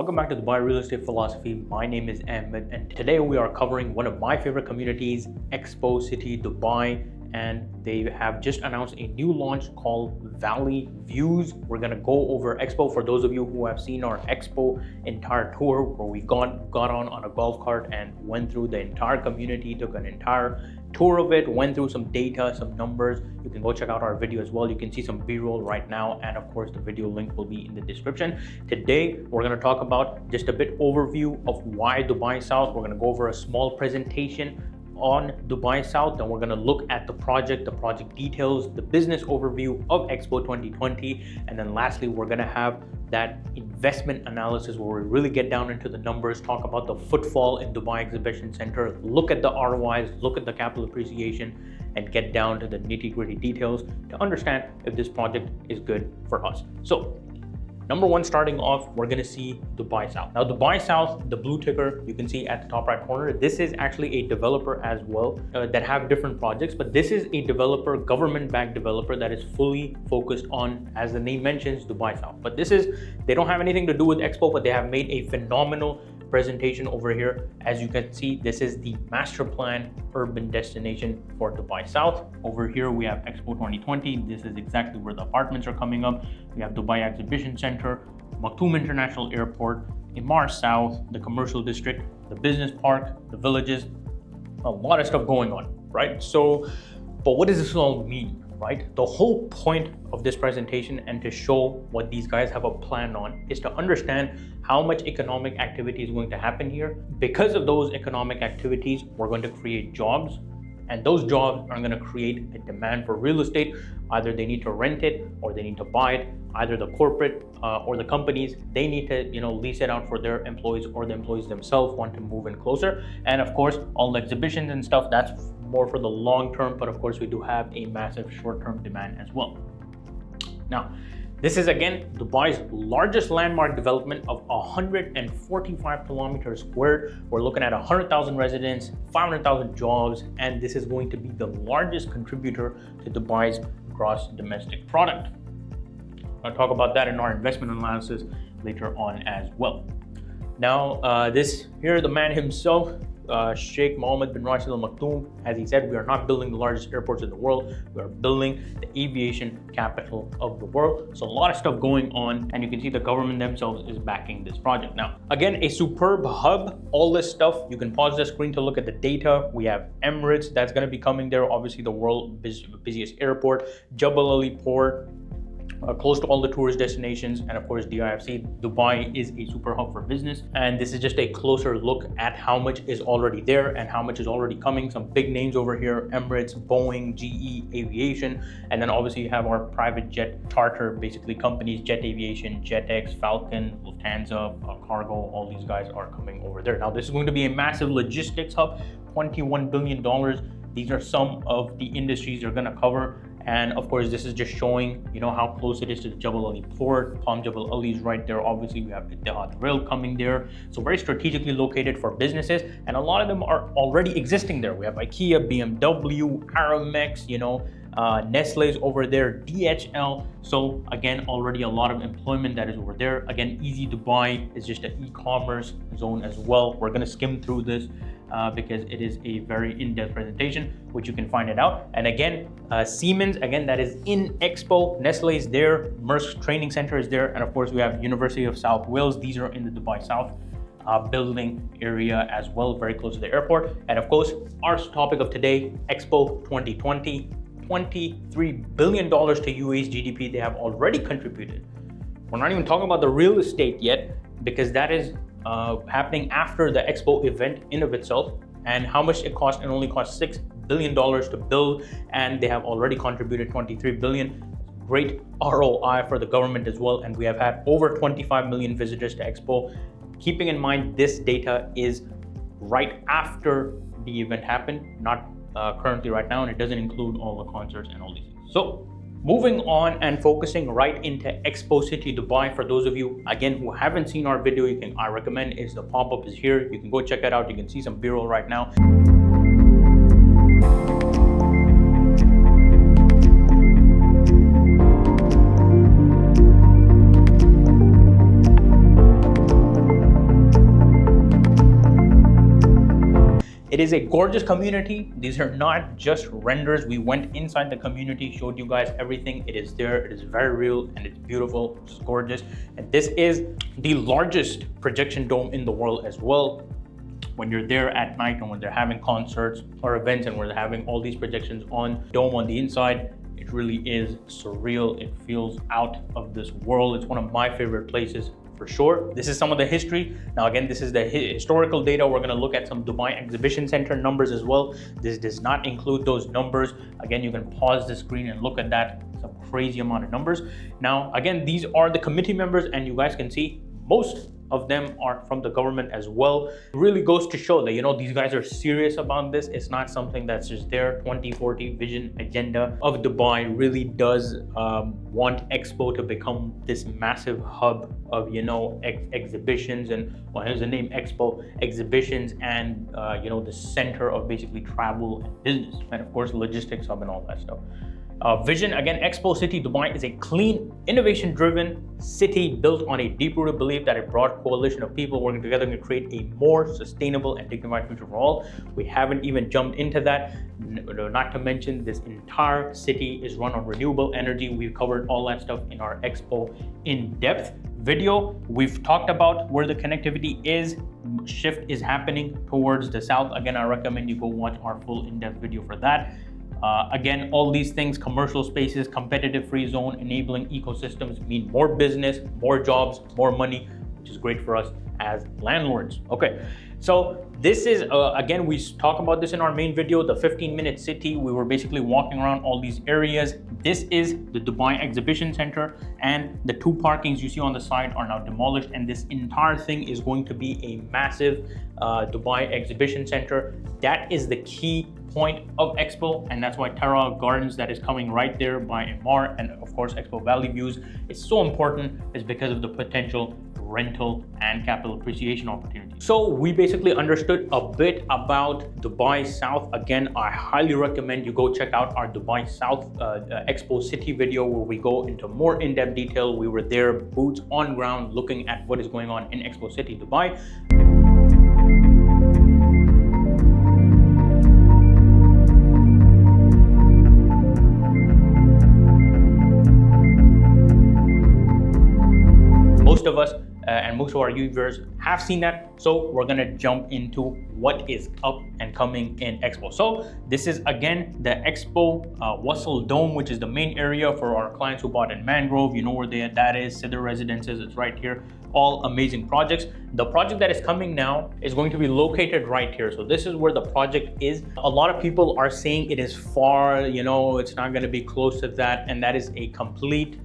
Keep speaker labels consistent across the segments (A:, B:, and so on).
A: Welcome back to Dubai Real Estate Philosophy. My name is Ahmed, and today we are covering one of my favorite communities, Expo City Dubai, and they have just announced a new launch called Valley Views. We're gonna go over Expo for those of you who have seen our Expo entire tour, where we got on a golf cart and went through the entire community, took an entire tour of it, went through some data, some numbers. You can go check out our video as well. You can see some B-roll right now, and of course the video link will be in the description. Today we're going to talk about just a bit overview of why Dubai South. We're going to go over a small presentation on Dubai South, and we're going to look at the project details, the business overview of Expo 2020, and then lastly we're going to have that investment analysis where we really get down into the numbers, talk about the footfall in Dubai Exhibition Center, look at the ROIs, look at the capital appreciation, and get down to the nitty-gritty details to understand if this project is good for us. So number one, starting off, we're going to see Dubai South. Now, Dubai South, the blue ticker you can see at the top right corner, this is actually a developer as well that have different projects, but this is a developer, government-backed developer that is fully focused on, as the name mentions, Dubai South. But they don't have anything to do with Expo, but they have made a phenomenal presentation over here. As you can see, this is the master plan urban destination for Dubai South. Over here we have Expo 2020. This is exactly where the apartments are coming up. We have Dubai Exhibition Center, Maktoum International Airport, Imar South, the commercial district, the business park, the villages, a lot of stuff going on, right? So, but what does this all mean? Right? The whole point of this presentation and to show what these guys have a plan on is to understand how much economic activity is going to happen here. Because of those economic activities, we're going to create jobs, and those jobs are going to create a demand for real estate. Either they need to rent it or they need to buy it. Either the corporate or the companies, they need to lease it out for their employees, or the employees themselves want to move in closer. And of course, all the exhibitions and stuff, that's more for the long term, but of course we do have a massive short-term demand as well. Now, this is again Dubai's largest landmark development of 145 kilometers squared. We're looking at 100,000 residents, 500,000 jobs, and this is going to be the largest contributor to Dubai's gross domestic product. I'll talk about that in our investment analysis later on as well. Now, this here, the man himself, Sheikh Mohammed bin Rashid Al Maktoum, as he said, we are not building the largest airports in the world. We are building the aviation capital of the world. So a lot of stuff going on, and you can see the government themselves is backing this project. Now, again, a superb hub, all this stuff. You can pause the screen to look at the data. We have Emirates that's going to be coming there, obviously the world's busiest airport, Jebel Ali Port, close to all the tourist destinations, and of course DIFC. Dubai is a super hub for business, and this is just a closer look at how much is already there and how much is already coming. Some big names over here: Emirates, Boeing, GE Aviation, and then obviously you have our private jet charter basically companies, Jet Aviation, JetX, Falcon, Lufthansa, Cargo. All these guys are coming over there. Now, this is going to be a massive logistics hub, $21 billion. These are some of the industries they're going to cover. And of course, this is just showing, how close it is to the Jebel Ali port. Palm Jebel Ali is right there. Obviously, we have Etihad Rail coming there. So very strategically located for businesses. And a lot of them are already existing there. We have IKEA, BMW, Aramex, Nestle's over there, DHL. So again, already a lot of employment that is over there. Again, Easy Dubai is just an e-commerce zone as well. We're going to skim through this because it is a very in-depth presentation, which you can find it out. And again, Siemens, again, that is in Expo. Nestle is there, Maersk Training Center is there, and of course we have University of South Wales. These are in the Dubai South building area as well, very close to the airport. And of course, our topic of today, Expo 2020, $23 billion to UAE's GDP they have already contributed. We're not even talking about the real estate yet, because that is happening after the Expo event in of itself, and how much it cost. It only cost $6 billion to build, and they have already contributed $23 billion. Great ROI for the government as well, and we have had over 25 million visitors to Expo. Keeping in mind, this data is right after the event happened, not currently right now, and it doesn't include all the concerts and all these things. So moving on and focusing right into Expo City Dubai. For those of you, again, who haven't seen our video, I recommend is the pop-up is here. You can go check it out. You can see some B-roll right now. It is a gorgeous community. These are not just renders. We went inside the community, showed you guys everything. It is there, it is very real, and it's beautiful, it's gorgeous. And this is the largest projection dome in the world as well. When you're there at night and when they're having concerts or events and when they're having all these projections on dome on the inside, it really is surreal. It feels out of this world. It's one of my favorite places for sure. This is some of the history. Now again, this is the historical data. We're going to look at some Dubai Exhibition Center numbers as well. This does not include those numbers. Again, you can pause the screen and look at that. It's a crazy amount of numbers. Now again, these are the committee members, and you guys can see most of them are from the government as well. It really goes to show that, you know, these guys are serious about this. It's not something that's just their 2040 vision agenda of Dubai. Really does want Expo to become this massive hub of, you know, exhibitions and, well, here's the name, Expo, exhibitions, and you know, the center of basically travel and business, and of course logistics hub and all that stuff. Vision, again, Expo City Dubai is a clean, innovation-driven city built on a deep-rooted belief that a broad coalition of people working together can create a more sustainable and dignified future for all. We haven't even jumped into that. Not to mention, this entire city is run on renewable energy. We've covered all that stuff in our Expo in-depth video. We've talked about where the connectivity is. Shift is happening towards the south. Again, I recommend you go watch our full in-depth video for that. Again, all these things, commercial spaces, competitive free zone, enabling ecosystems mean more business, more jobs, more money, which is great for us as landlords. Okay, so this is, again, we talk about this in our main video, the 15-minute city. We were basically walking around all these areas. This is the Dubai Exhibition Center, and the 2 parkings you see on the side are now demolished, and this entire thing is going to be a massive Dubai Exhibition Center. That is the key point of Expo, and that's why Terra Gardens, that is coming right there by Amar, and of course Expo Valley Views, is so important, is because of the potential rental and capital appreciation opportunities. So we basically understood a bit about Dubai South. Again, I highly recommend you go check out our Dubai South Expo City video, where we go into more in-depth detail. We were there, boots on ground, looking at what is going on in Expo City Dubai. Most of us and most of our viewers have seen that, so we're gonna jump into what is up and coming in Expo. So this is again the Expo Wasl Dome, which is the main area for our clients who bought in Mangrove. You know where that is, Sidr Residences. It's right here. All amazing projects. The project that is coming now is going to be located right here. So this is where the project is. A lot of people are saying it is far, you know, it's not going to be close to that, and that is a complete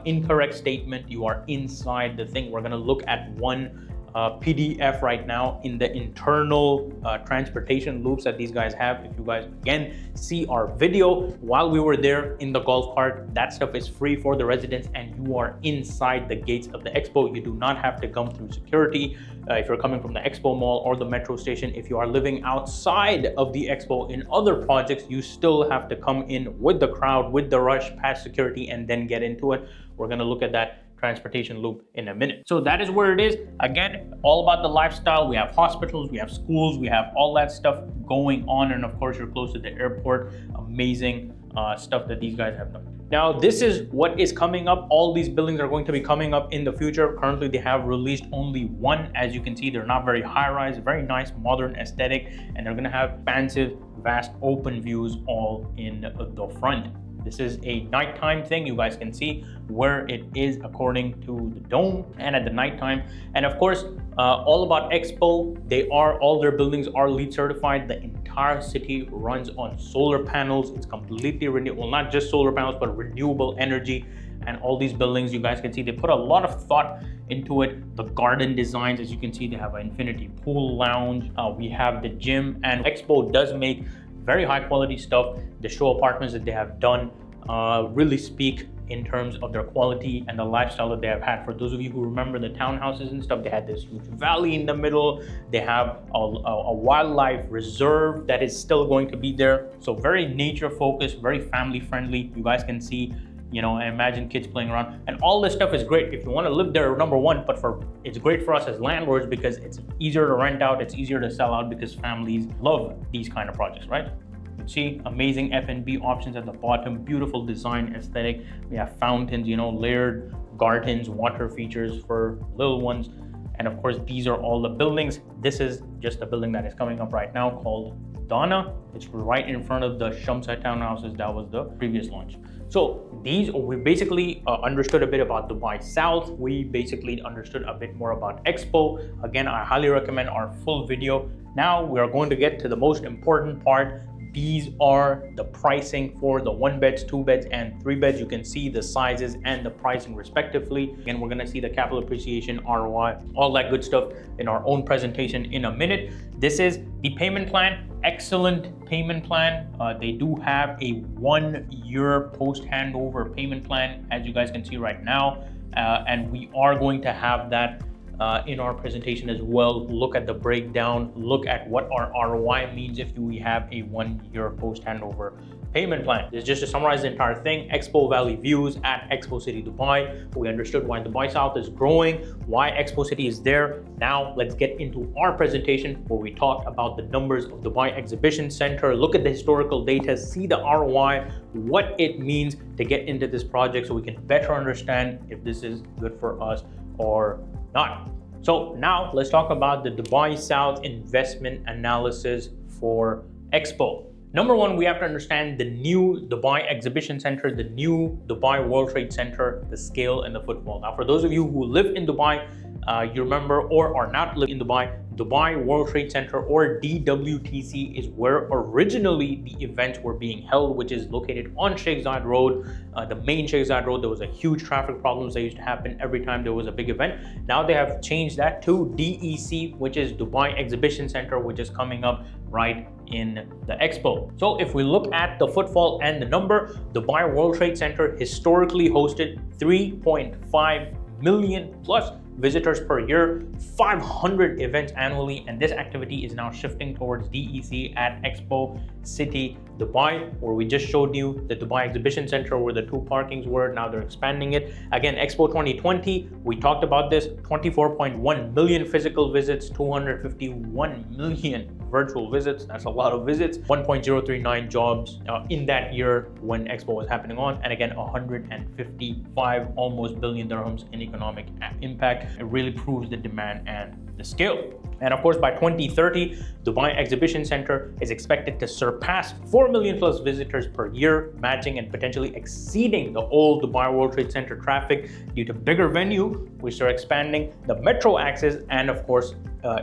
A: incorrect statement. You are inside the thing. We're going to look at one PDF right now in the internal transportation loops that these guys have. If you guys again see our video while we were there in the golf cart, that stuff is free for the residents, and you are inside the gates of the Expo. You do not have to come through security. If you're coming from the Expo Mall or the metro station, if you are living outside of the Expo in other projects, you still have to come in with the crowd, with the rush, past security, and then get into it. We're going to look at that transportation loop in a minute. So that is where it is. Again, all about the lifestyle. We have hospitals, we have schools, we have all that stuff going on, and of course you're close to the airport. Amazing stuff that these guys have done. Now this is what is coming up. All these buildings are going to be coming up in the future. Currently they have released only one. As you can see, they're not very high rise, very nice modern aesthetic, and they're going to have expansive, vast open views all in the front. This is a nighttime thing. You guys can see where it is according to the dome and at the nighttime. And of course, all about Expo, all their buildings are LEED certified. The entire city runs on solar panels. It's completely renewable, well, not just solar panels, but renewable energy. And all these buildings, you guys can see, they put a lot of thought into it. The garden designs, as you can see, they have an infinity pool lounge. We have the gym, and Expo does make very high quality stuff. The show apartments that they have done really speak in terms of their quality and the lifestyle that they have had. For those of you who remember the townhouses and stuff, they had this huge valley in the middle. They have a wildlife reserve that is still going to be there. So very nature focused, very family friendly. You guys can see, and imagine kids playing around. And all this stuff is great if you want to live there, number one, but it's great for us as landlords because it's easier to rent out, it's easier to sell out because families love these kind of projects, right? You see amazing F&B options at the bottom, beautiful design aesthetic. We have fountains, layered gardens, water features for little ones. And of course, these are all the buildings. This is just the building that is coming up right now called Dana. It's right in front of the Shamsa townhouses. That was the previous launch. So we basically understood a bit about Dubai South. We basically understood a bit more about Expo. Again, I highly recommend our full video. Now we are going to get to the most important part. These are the pricing for the 1 beds, 2 beds, and 3 beds. You can see the sizes and the pricing respectively. Again, we're gonna see the capital appreciation, ROI, all that good stuff in our own presentation in a minute. This is the payment plan. Excellent payment plan. They do have a 1 year post handover payment plan, as you guys can see right now. And we are going to have that in our presentation as well. Look at the breakdown, look at what our ROI means if we have a 1 year post handover payment plan. This is just to summarize the entire thing. Expo Valley Views at Expo City Dubai. We understood why Dubai South is growing, why Expo City is there. Now let's get into our presentation where we talked about the numbers of Dubai Exhibition Center, look at the historical data, see the ROI, what it means to get into this project so we can better understand if this is good for us or not. So now let's talk about the Dubai South investment analysis for Expo. Number one, we have to understand the new Dubai Exhibition Center, the new Dubai World Trade Center, the scale and the footfall. Now, for those of you who live in Dubai, you remember or are not living in Dubai, Dubai World Trade Center or DWTC is where originally the events were being held, which is located on Sheikh Zayed Road, the main Sheikh Zayed Road. There was a huge traffic problems that used to happen every time there was a big event. Now they have changed that to DEC, which is Dubai Exhibition Center, which is coming up right in the Expo. So if we look at the footfall and the number, Dubai World Trade Center historically hosted 3.5 million plus visitors per year, 500 events annually, and this activity is now shifting towards DEC at Expo City Dubai, where we just showed you the Dubai Exhibition Center where the 2 parkings were. Now they're expanding it. Again, Expo 2020, we talked about this, 24.1 million physical visits, 251 million virtual visits. That's a lot of visits. 1.039 jobs in that year when Expo was happening on, and again 155 almost billion dirhams in economic impact. It really proves the demand and the scale. And of course, by 2030, Dubai Exhibition Center is expected to surpass 4 million plus visitors per year, matching and potentially exceeding the old Dubai World Trade Center traffic due to bigger venue, which are expanding the metro access and of course,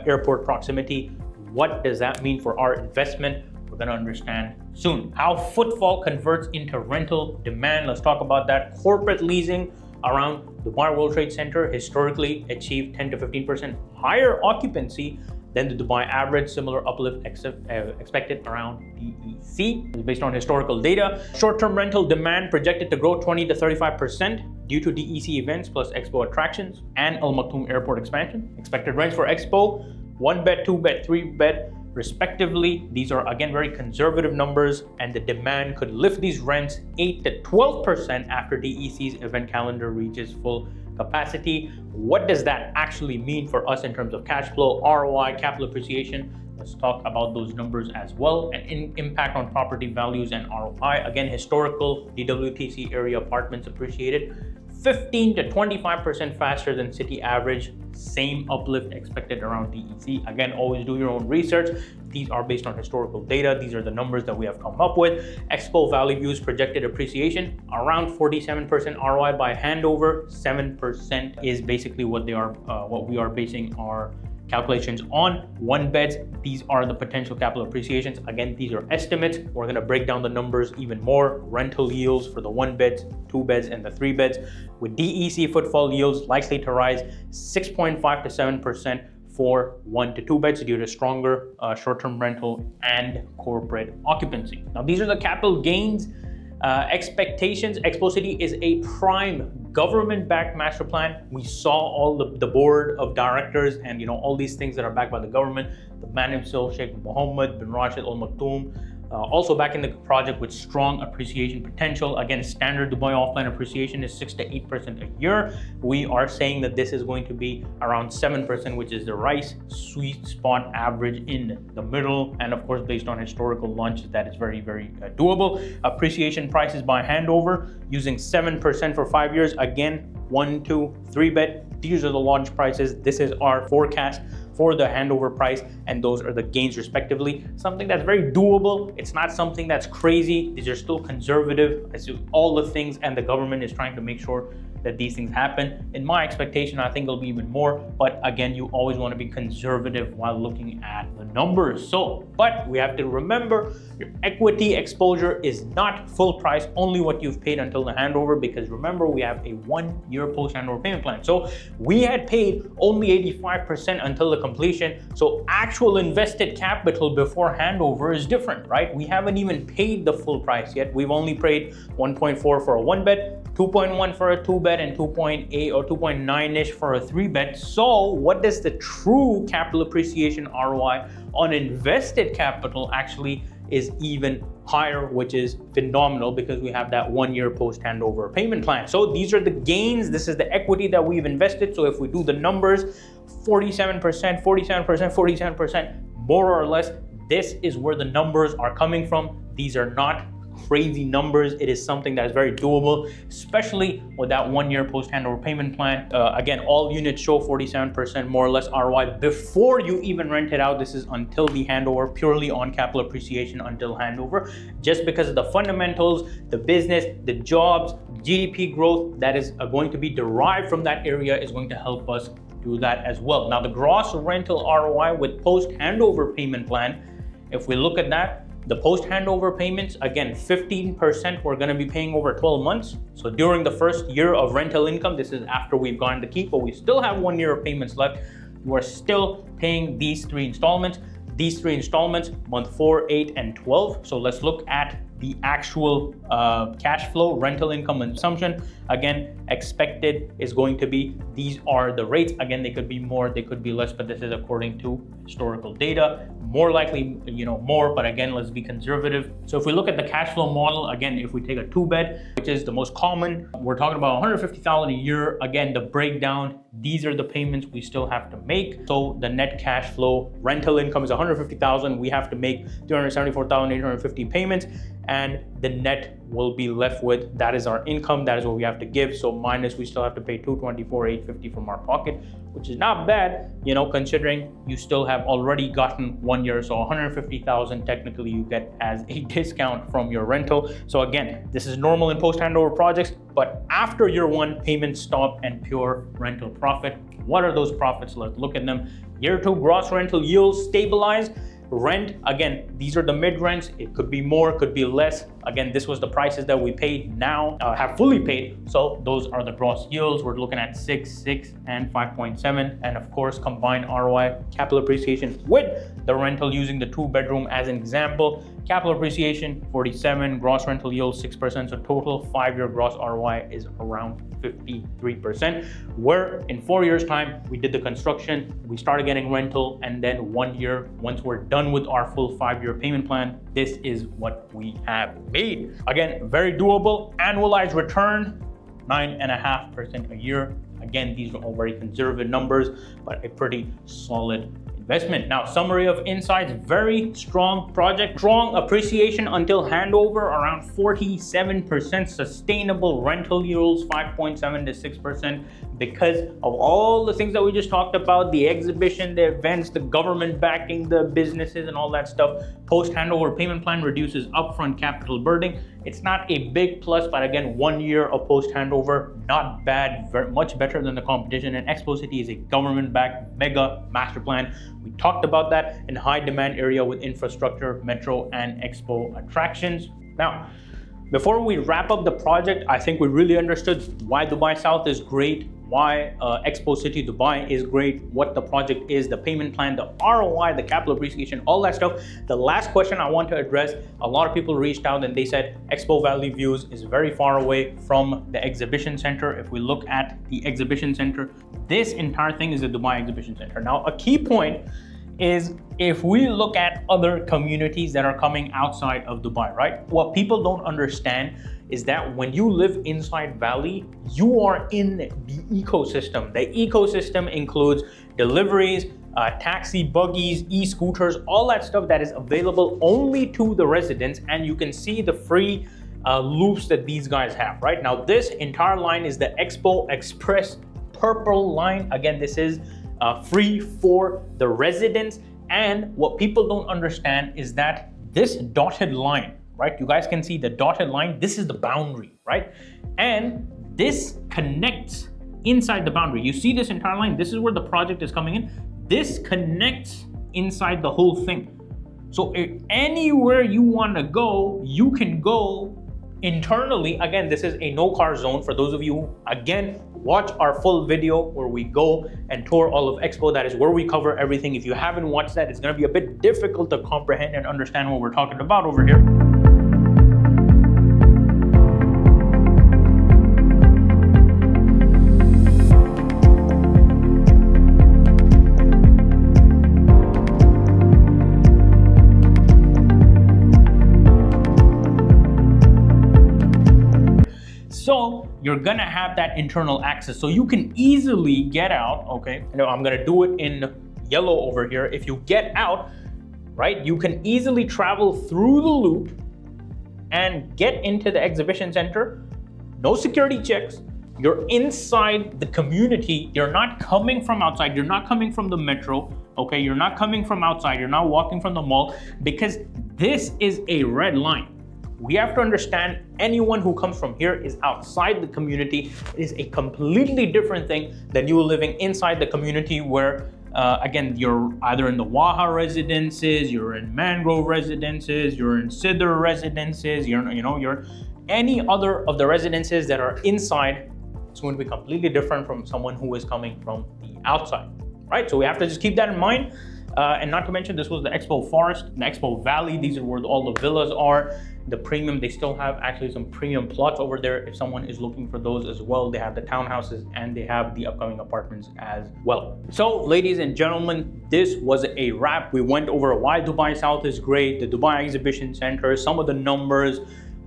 A: airport proximity. What does that mean for our investment? We're gonna understand soon. How footfall converts into rental demand. Let's talk about that. Corporate leasing around Dubai World Trade Center historically achieved 10 to 15% higher occupancy than the Dubai average. Similar uplift expected around DEC. It's based on historical data. Short-term rental demand projected to grow 20 to 35% due to DEC events plus Expo attractions and Al Maktoum Airport expansion. Expected rents for Expo, 1 bed, 2 bed, 3 bed, respectively. These are again very conservative numbers, and the demand could lift these rents 8 to 12% after DEC's event calendar reaches full capacity. What does that actually mean for us in terms of cash flow, ROI, capital appreciation? Let's talk about those numbers as well, and impact on property values and ROI. Again, historical DWTC area apartments appreciated 15 to 25% faster than city average. Same uplift expected around DEC. Again, always do your own research. These are based on historical data. These are the numbers that we have come up with. Expo Valley Views projected appreciation around 47% ROI by handover. 7% is basically what we are basing our calculations on. 1 beds, these are the potential capital appreciations. Again, these are estimates. We're going to break down the numbers even more. Rental yields for the 1 beds, 2 beds, and the 3 beds, with DEC footfall yields likely to rise 6.5 to 7% for 1 to 2 beds due to stronger short-term rental and corporate occupancy. Now, these are the capital gains expectations. Expo City is a prime government-backed master plan. We saw all the board of directors and all these things that are backed by the government. The man himself, Sheikh Mohammed bin Rashid Al Maktoum, Also backing the project with strong appreciation potential. Again, standard Dubai offline appreciation is 6 to 8% a year. We are saying that this is going to be around 7%, which is the right sweet spot average in the middle. And of course, based on historical launches, that is very, very doable. Appreciation prices by handover using 7% for 5 years. Again, 1, 2, 3 bed. These are the launch prices. This is our forecast for the handover price, and those are the gains respectively. Something that's very doable. It's not something that's crazy. These are still conservative as to all the things, and the government is trying to make sure that these things happen. In my expectation, I think it'll be even more, but again, you always want to be conservative while looking at the numbers. But we have to remember, your equity exposure is not full price, only what you've paid until the handover, because remember, we have a 1-year post handover payment plan. So we had paid only 85% until the completion. So actual invested capital before handover is different, right? We haven't even paid the full price yet. We've only paid 1.4 for a 1-bed, 2.1 for a 2-bed, and 2.8 or 2.9-ish for a 3-bed. So what does the true capital appreciation ROI on invested capital actually is even higher, which is phenomenal because we have that 1-year post handover payment plan. So these are the gains. This is the equity that we've invested. So if we do the numbers, 47%, 47%, 47%, more or less, this is where the numbers are coming from. These are not crazy numbers. It is something that is very doable, especially with that 1-year post handover payment plan. Again, all units show 47% more or less ROI before you even rent it out. This is until the handover, purely on capital appreciation until handover, just because of the fundamentals, the business, the jobs, GDP growth that is going to be derived from that area is going to help us do that as well. Now, the gross rental ROI with post handover payment plan, if we look at that, the post handover payments, again, 15% we're going to be paying over 12 months. So during the first year of rental income, this is after we've gone to keep, but we still have 1 year of payments left. You are still paying these 3 installments. These 3 installments, month 4, 8, and 12. So let's look at the actual cash flow, rental income and assumption. Again, expected is going to be, these are the rates. Again, they could be more, they could be less, but this is according to historical data. More likely, more, but again, let's be conservative. So if we look at the cash flow model, again, if we take a 2-bed, which is the most common, we're talking about 150,000 a year. Again, the breakdown, these are the payments we still have to make. So the net cash flow, rental income is 150,000. We have to make 374,850 payments, and the net will be left with, that is our income, that is what we have to give. So minus, we still have to pay 224,850 from our pocket, which is not bad, considering you still have already gotten 1 year. So 150,000 technically you get as a discount from your rental. So again, this is normal in post handover projects, but after year 1, payments stop and pure rental profit. What are those profits? Let's look at them. Year 2, gross rental yields stabilize. Rent, again, these are the mid rents. It could be more, could be less. Again, this was the prices that we paid, now have fully paid. So those are the gross yields. We're looking at 6, 6, and 5.7. And of course, combined ROI, capital appreciation with the rental, using the 2-bedroom as an example. Capital appreciation, 47, gross rental yield, 6%. So total 5-year gross ROI is around 53%. Where in 4 years' time, we did the construction, we started getting rental, and then 1 year, once we're done with our full 5-year payment plan, this is what we have made. Again, very doable. Annualized return, 9.5% a year. Again, these are all very conservative numbers, but a pretty solid investment. Now, summary of insights: very strong project, strong appreciation until handover, around 47%, sustainable rental yields, 5.7 to 6%, because of all the things that we just talked about, the exhibition, the events, the government backing the businesses and all that stuff. Post handover payment plan reduces upfront capital burden. It's not a big plus, but again, 1 year of post handover, not bad, very much better than the competition. And Expo City is a government-backed mega master plan. We talked about that in high demand area with infrastructure, metro, and expo attractions. Now, before we wrap up the project, I think we really understood why Dubai South is great, why Expo City Dubai is great, what the project is, the payment plan, the ROI, the capital appreciation, all that stuff. The last question I want to address, a lot of people reached out and they said Expo Valley Views is very far away from the exhibition center. If we look at the exhibition center, this entire thing is the Dubai Exhibition Center. Now, a key point is if we look at other communities that are coming outside of Dubai, right? What people don't understand is that when you live inside Valley, you are in the ecosystem. The ecosystem includes deliveries, taxi, buggies, e-scooters, all that stuff that is available only to the residents, and you can see the free loops that these guys have, right? Now, this entire line is the Expo Express purple line. Again, this is free for the residents. And what people don't understand is that this dotted line, right? You guys can see the dotted line. This is the boundary, right? And this connects inside the boundary. You see this entire line? This is where the project is coming in. This connects inside the whole thing. So if anywhere you want to go, you can go internally. Again, this is a no car zone. For those of you who, again, watch our full video where we go and tour all of Expo. That is where we cover everything. If you haven't watched that, it's going to be a bit difficult to comprehend and understand what we're talking about over here. So you're gonna have that internal access, so you can easily get out. Okay, I'm gonna do it in yellow over here. If you get out, right, you can easily travel through the loop and get into the exhibition center. No security checks. You're inside the community. You're not coming from outside. You're not coming from the metro. Okay, you're not coming from outside. You're not walking from the mall, because this is a red line. We have to understand anyone who comes from here is outside the community. It is a completely different thing than you living inside the community where, again, you're either in the Waha residences, you're in Mangrove residences, you're in Sidr residences, you're any other of the residences that are inside. It's going to be completely different from someone who is coming from the outside, right? So we have to just keep that in mind. And not to mention, this was the Expo Forest, the Expo Valley. These are where all the villas are. The premium, they still have actually some premium plots over there if someone is looking for those as well. They have the townhouses and they have the upcoming apartments as well. So ladies and gentlemen, this was a wrap. We went over why Dubai South is great, the Dubai Exhibition Center, some of the numbers,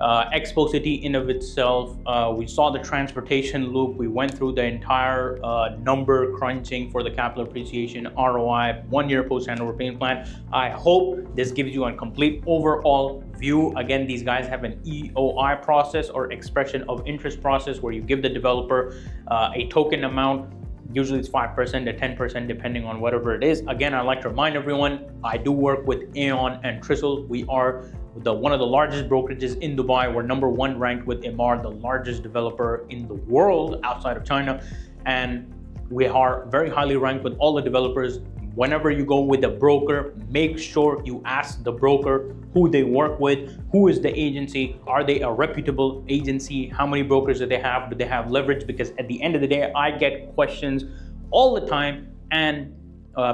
A: Expo City in of itself. We saw the transportation loop. We went through the entire number crunching for the capital appreciation, ROI, 1 year post handover payment plan. I hope this gives you a complete overall view. Again, these guys have an EOI process, or expression of interest process, where you give the developer a token amount. Usually it's 5% to 10% depending on whatever it is. Again, I'd like to remind everyone, I do work with Aeon and Trisl. We are one of the largest brokerages in Dubai. We're #1 ranked with Emar, the largest developer in the world outside of China. And we are very highly ranked with all the developers. Whenever you go with a broker, make sure you ask the broker who they work with, who is the agency, are they a reputable agency, how many brokers do they have leverage? Because at the end of the day, I get questions all the time, and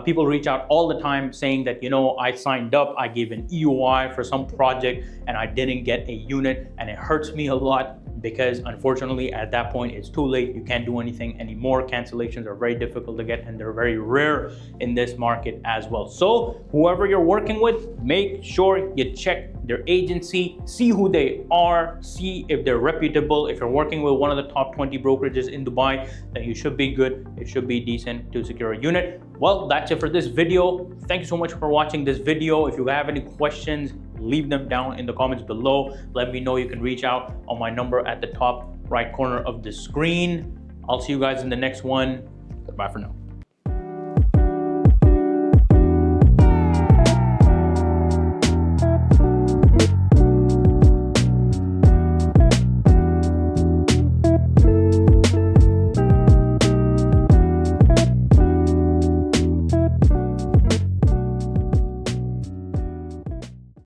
A: people reach out all the time saying that, I signed up, I gave an EOI for some project and I didn't get a unit, and it hurts me a lot, because unfortunately at that point it's too late. You can't do anything anymore. Cancellations are very difficult to get, and they're very rare in this market as well. So whoever you're working with, make sure you check their agency, see who they are, see if they're reputable. If you're working with one of the top 20 brokerages in Dubai, then you should be good. It should be decent to secure a unit. Well, that's it for this video. Thank you so much for watching this video. If you have any questions, leave them down in the comments below. Let me know. You can reach out on my number at the top right corner of the screen. I'll see you guys in the next one. Goodbye for now.